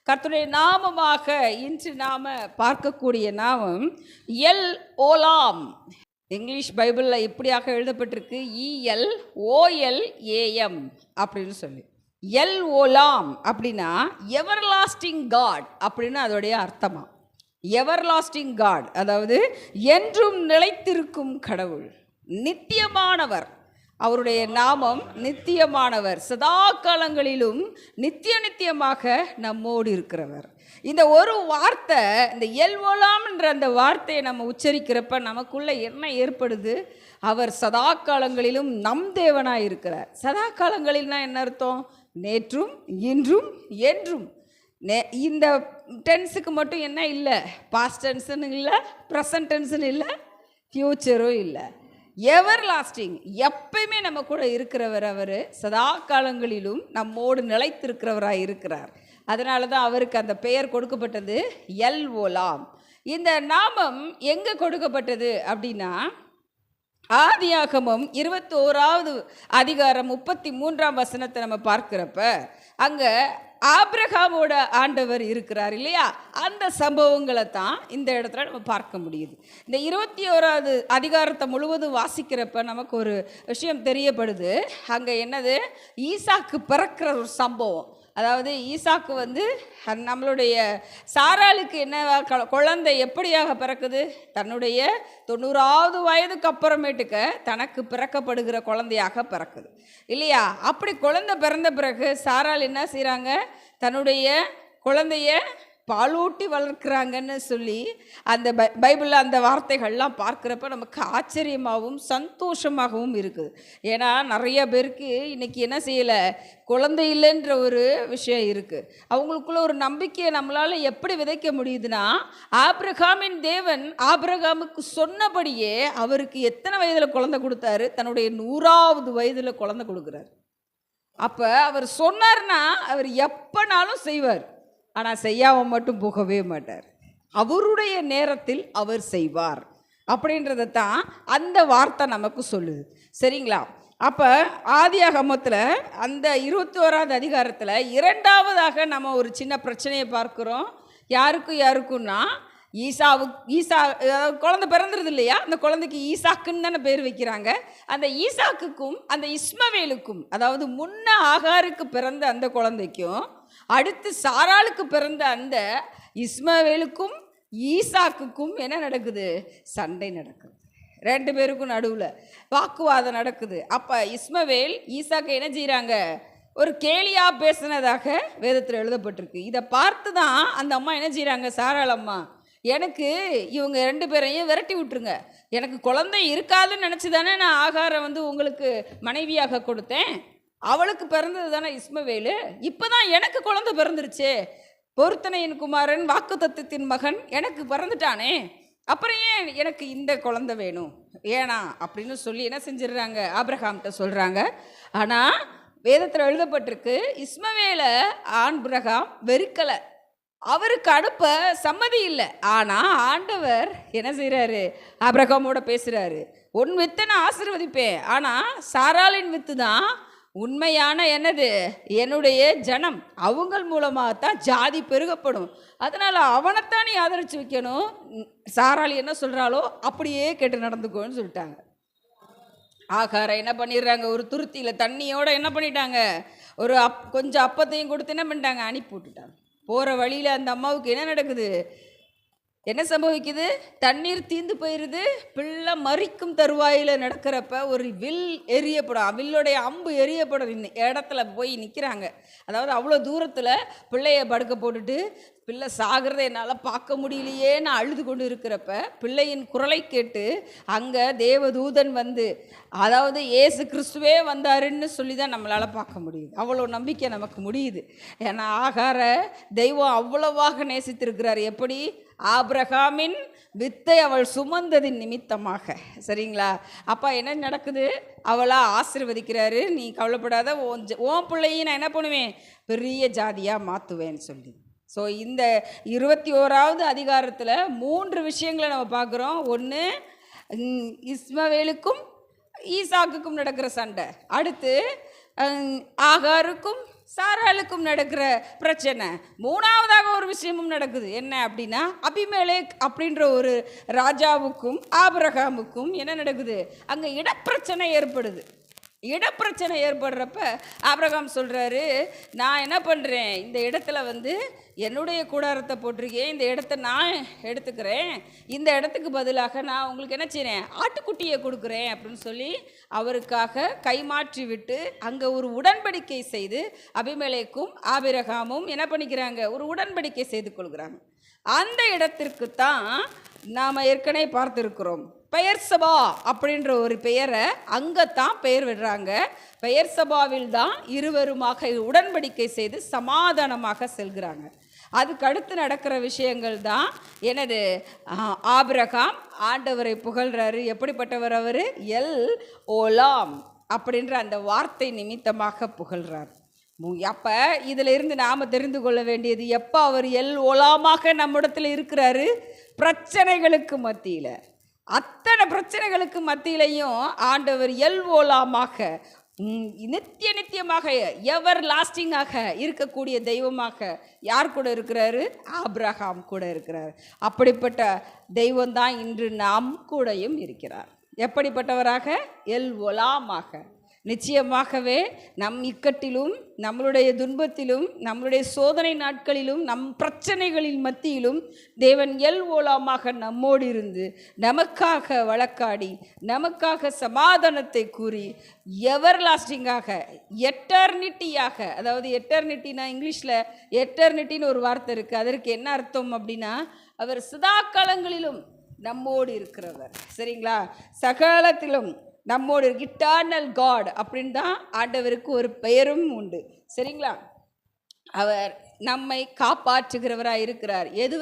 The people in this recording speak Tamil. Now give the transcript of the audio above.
கர்த்தருடைய நாமமாக இன்று நாம பார்க்கக்கூடிய நாமம் எல் ஓலாம். இங்கிலீஷ் பைபிளில் இப்படியாக எழுதப்பட்டிருக்கு, ELOLAM அப்படின்னு சொல்லி. எல் ஓலாம் அப்படின்னா எவர்லாஸ்டிங் காட் அப்படின்னு அதோடைய அர்த்தமா. எவர்லாஸ்டிங் காட் அதாவது என்றும் நிலைத்திருக்கும் கடவுள், நித்தியமானவர். அவருடைய நாமம் நித்தியமானவர், சதா காலங்களிலும் நித்தியமாக நம்மோடு இருக்கிறவர். இந்த ஒரு வார்த்தை, இந்த எல்வோலாம்ன்ற அந்த வார்த்தையை நம்ம உச்சரிக்கிறப்ப நமக்குள்ள என்ன ஏற்படுது? அவர் சதா காலங்களிலும் நம் தேவனாக இருக்கிறார். சதா காலங்களில்னா என்ன அர்த்தம்? நேற்றும் இன்றும் என்றும். இந்த டென்ஸுக்கு மட்டும் என்ன இல்லை, பாஸ்ட் டென்ஸுன்னு இல்லை, ப்ரெசன்ட் டென்ஸுன்னு இல்லை, ஃப்யூச்சரும் இல்லை. எவர் லாஸ்டிங், எப்பயுமே நம்ம கூட இருக்கிறவர். அவர் சதா காலங்களிலும் நம்மோடு நிலைத்திருக்கிறவராக இருக்கிறார். அதனால தான் அவருக்கு அந்த பெயர் கொடுக்கப்பட்டது எல் ஓலாம். இந்த நாமம் எங்கே கொடுக்கப்பட்டது அப்படின்னா, ஆதியாகமம் 21வது அதிகாரம் 33ஆம் வசனத்தை நம்ம பார்க்கிறப்ப அங்கே ஆபிரகாமோட ஆண்டவர் இருக்கிறார் இல்லையா? அந்த சம்பவங்களை தான் இந்த இடத்துல நம்ம பார்க்க முடியுது. இந்த 21வது அதிகாரத்தை முழுவதும் வாசிக்கிறப்ப நமக்கு ஒரு விஷயம் தெரியப்படுது. அங்கே என்னது? ஈசாக்கு பிறக்கிற ஒரு சம்பவம். அதாவது ஈசாக்கு நம்மளுடைய சாராளுக்கு என்ன குழந்தை எப்படியாக பிறக்குது? தன்னுடைய 90வது வயதுக்கு அப்புறமேட்டுக்க தனக்கு பிறக்கப்படுகிற குழந்தையாக பிறக்குது இல்லையா? அப்படி குழந்தை பிறந்த பிறகு சாராள் என்ன செய்கிறாங்க? தன்னுடைய குழந்தைய பாலூட்டி வளர்க்குறாங்கன்னு சொல்லி அந்த பைபிளில் அந்த வார்த்தைகள்லாம் பார்க்குறப்ப நமக்கு ஆச்சரியமாகவும் சந்தோஷமாகவும் இருக்குது. ஏன்னா நிறைய பேருக்கு இன்றைக்கி என்ன செய்யலை, குழந்தை இல்லைன்ற ஒரு விஷயம் இருக்குது. அவங்களுக்குள்ள ஒரு நம்பிக்கையை நம்மளால் எப்படி விதைக்க முடியுதுன்னா, ஆபிரகாமின் தேவன் ஆபிரகாமுக்கு சொன்னபடியே அவருக்கு எத்தனை வயதில் குழந்தை கொடுத்தாரு? தன்னுடைய 100வது வயதில் குழந்தை கொடுக்குறாரு. அப்போ அவர் சொன்னார்னா அவர் எப்போனாலும் செய்வார். ஆனால் செய்யாமல் மட்டும் போகவே மாட்டார். அவருடைய நேரத்தில் அவர் செய்வார் அப்படின்றத தான் அந்த வார்த்தை நமக்கு சொல்லுது. சரிங்களா? அப்போ ஆதியாகமத்தில் அந்த 21வது அதிகாரத்தில் 2வதாக நம்ம ஒரு சின்ன பிரச்சனையை பார்க்குறோம். யாருக்குன்னா, ஈசா குழந்தை பிறந்துருது இல்லையா? அந்த குழந்தைக்கு ஈசாக்குன்னு தானே பேர் வைக்கிறாங்க. அந்த ஈசாக்குக்கும் அந்த இஸ்மவேலுக்கும், அதாவது முன்ன ஆகாருக்கு பிறந்த அந்த குழந்தைக்கும் அடுத்து சாராளுக்கு பிறந்த அந்த இஸ்மவேலுக்கும் ஈசாக்குக்கும் என்ன நடக்குது? சண்டை நடக்குது. 2 பேருக்கும் நடுவில் வாக்குவாதம் நடக்குது. அப்போ இஸ்மவேல் ஈசாக்கை என்ன செய்கிறாங்க? ஒரு கேலியாக பேசினதாக வேதத்தில் எழுதப்பட்டிருக்கு. இதை பார்த்து தான் அந்த அம்மா என்ன செய்கிறாங்க? சாராள் அம்மா, எனக்கு இவங்க 2 பேரையும் விரட்டி விட்டுருங்க. எனக்கு குழந்தை இருக்காதுன்னு நினச்சி தானே நான் ஆகாரம் உங்களுக்கு மனைவியாக கொடுத்தேன். அவளுக்கு பிறந்தது தானே இஸ்மவேலு. இப்போ தான் எனக்கு குழந்தை பிறந்துருச்சு. பொருத்தனையின் குமாரன், வாக்கு தத்துவத்தின் மகன் எனக்கு பிறந்துட்டானே, அப்புறம் ஏன் எனக்கு இந்த குழந்தை வேணும்? ஏனா அப்படின்னு சொல்லி என்ன செஞ்சிடுறாங்க? ஆபிரகாம்கிட்ட சொல்கிறாங்க. ஆனால் வேதத்தில் எழுதப்பட்டிருக்கு, இஸ்மவேலை ஆபிரகாம் வெறுக்கலை, அவருக்கு அனுப்ப சம்மதி இல்லை. ஆனால் ஆண்டவர் என்ன செய்கிறாரு? ஆபிரகாமோட பேசுகிறாரு. உன் வித்தை நான் ஆசீர்வதிப்பேன், ஆனால் சாராளின் வித்து தான் உண்மையான என்னது? என்னுடைய ஜனம். அவங்க மூலமாகத்தான் ஜாதி பெருகப்படும். அதனால் அவனைத்தான் நீ ஆதரித்து வைக்கணும். சாராளி என்ன சொல்கிறாளோ அப்படியே கேட்டு நடந்துக்கோன்னு சொல்லிட்டாங்க. ஆகாரம் என்ன பண்ணிடுறாங்க? ஒரு துருத்தியில் தண்ணியோட என்ன பண்ணிட்டாங்க? ஒரு கொஞ்சம் அப்பத்தையும் கொடுத்து என்ன பண்ணிட்டாங்க? அனுப்பி விட்டுட்டாங்க. போகிற வழியில் அந்த அம்மாவுக்கு என்ன நடக்குது? என்ன சம்பவிக்குது? தண்ணீர் தீந்து போயிடுது. பிள்ளை மறிக்கும் தருவாயில் நடக்கிறப்ப ஒரு வில் எரியப்படும், வில்லுடைய அம்பு எரியப்படும் இடத்துல போய் நிற்கிறாங்க. அதாவது அவ்வளோ தூரத்தில் பிள்ளைய படுக்க போட்டுட்டு பிள்ளை சாகிறத என்னால் பார்க்க முடியலையேன்னு அழுது கொண்டு இருக்கிறப்ப பிள்ளையின் குரலை கேட்டு அங்கே தேவதூதன் அதாவது இயேசு கிறிஸ்துவே வந்தாருன்னு சொல்லி தான் நம்மளால் பார்க்க முடியுது. அவ்வளோ நம்பிக்கை நமக்கு முடியுது. ஏன்னா ஆகார தெய்வம் அவ்வளவாக நேசித்திருக்கிறார். எப்படி? ஆபிரகாமின் வித்தை அவள் சுமந்ததின் நிமித்தமாக. சரிங்களா? அப்பா என்ன நடக்குது? அவளா ஆசீர்வதிக்கிறாரு. நீ கவலைப்படாத, உன் பிள்ளையும் நான் என்ன பண்ணுவேன்? பெரிய ஜாதியாக மாற்றுவேன்னு சொல்லி. ஸோ இந்த 21வது அதிகாரத்தில் 3 விஷயங்களை நம்ம பார்க்குறோம். ஒன்று, இஸ்மவேலுக்கும் ஈசாக்குக்கும் நடக்கிற சண்டை. அடுத்து ஆகாருக்கும் சாராளுக்கும் நடக்கிற பிரச்சனை. மூணாவதாக ஒரு விஷயமும் நடக்குது. என்ன அப்படின்னா, அபிமெலேக் அப்படின்ற ஒரு ராஜாவுக்கும் ஆபிரகாமுக்கும் என்ன நடக்குது, அங்கே இடப்பிரச்சனை ஏற்படுது. இடப்பிரச்சனை ஏற்படுறப்ப ஆபிரகாம் சொல்கிறாரு, நான் என்ன பண்ணுறேன், இந்த இடத்துல என்னுடைய கூடாரத்தை போட்டிருக்கேன், இந்த இடத்த நான் எடுத்துக்கிறேன், இந்த இடத்துக்கு பதிலாக நான் உங்களுக்கு என்ன செய்கிறேன், ஆட்டுக்குட்டியை கொடுக்குறேன் அப்படின்னு சொல்லி அவருக்காக கைமாற்றி விட்டு அங்கே ஒரு உடன்படிக்கை செய்து அபிமெலேக்கும் ஆபிரகாமும் என்ன பண்ணிக்கிறாங்க, ஒரு உடன்படிக்கை செய்து கொள்கிறாங்க. அந்த இடத்திற்கு தான் நாம் ஏற்கனவே பார்த்துருக்கிறோம். பெயர்சபா அப்படின்ற ஒரு பெயரை அங்கே தான் பெயர் விடுறாங்க. பெயர்சபாவில் தான் இருவருமாக உடன்படிக்கை செய்து சமாதானமாக செல்கிறாங்க. அதுக்கு அடுத்து நடக்கிற விஷயங்கள் தான் எனது ஆபிரகாம் ஆண்டவரை புகழ்கிறாரு. எப்படிப்பட்டவர் அவர், எல் ஓலாம் அப்படின்ற அந்த வார்த்தை நிமித்தமாக புகழ்கிறார். அப்போ இதில் இருந்து நாம் தெரிந்து கொள்ள வேண்டியது, எப்போ அவர் எல் ஓலாமாக நம்மிடத்தில் இருக்கிறாரு, பிரச்சனைகளுக்கு மத்தியில், அத்தனை பிரச்சனைகளுக்கு மத்தியிலையும் ஆண்டவர் எல் ஓலாமாக நித்திய நித்தியமாக எவர் லாஸ்டிங்காக இருக்கக்கூடிய தெய்வமாக யார் கூட இருக்கிறாரு, ஆபிரகாம் கூட இருக்கிறார். அப்படிப்பட்ட தெய்வம்தான் இன்று நாம் கூடயும் இருக்கிறார். எப்படிப்பட்டவராக, எல் ஒலாமாக. நிச்சயமாகவே நம் இக்கட்டிலும் நம்மளுடைய துன்பத்திலும் நம்மளுடைய சோதனை நாட்களிலும் நம் பிரச்சனைகளின் மத்தியிலும் தேவன் எல் ஓலாமாக நம்மோடு இருந்து நமக்காக வழக்காடி நமக்காக சமாதானத்தை கூறி எவர் லாஸ்டிங்காக எட்டர்னிட்டியாக, அதாவது எட்டர்னிட்டினா இங்கிலீஷில் எட்டர்னிட்டின்னு ஒரு வார்த்தை இருக்குது. அதற்கு என்ன அர்த்தம் அப்படின்னா, அவர் சதா காலங்களிலும் நம்மோடு இருக்கிறவர். சரிங்களா, சகலத்திலும் நம்மோடு இட்டர்னல் காட் அப்படின்னு தான் ஆண்டவருக்கு ஒரு பெயரும் உண்டு. சரிங்களா, அவர் நம்மை காப்பாற்றுகிறவராக இருக்கிறார். எது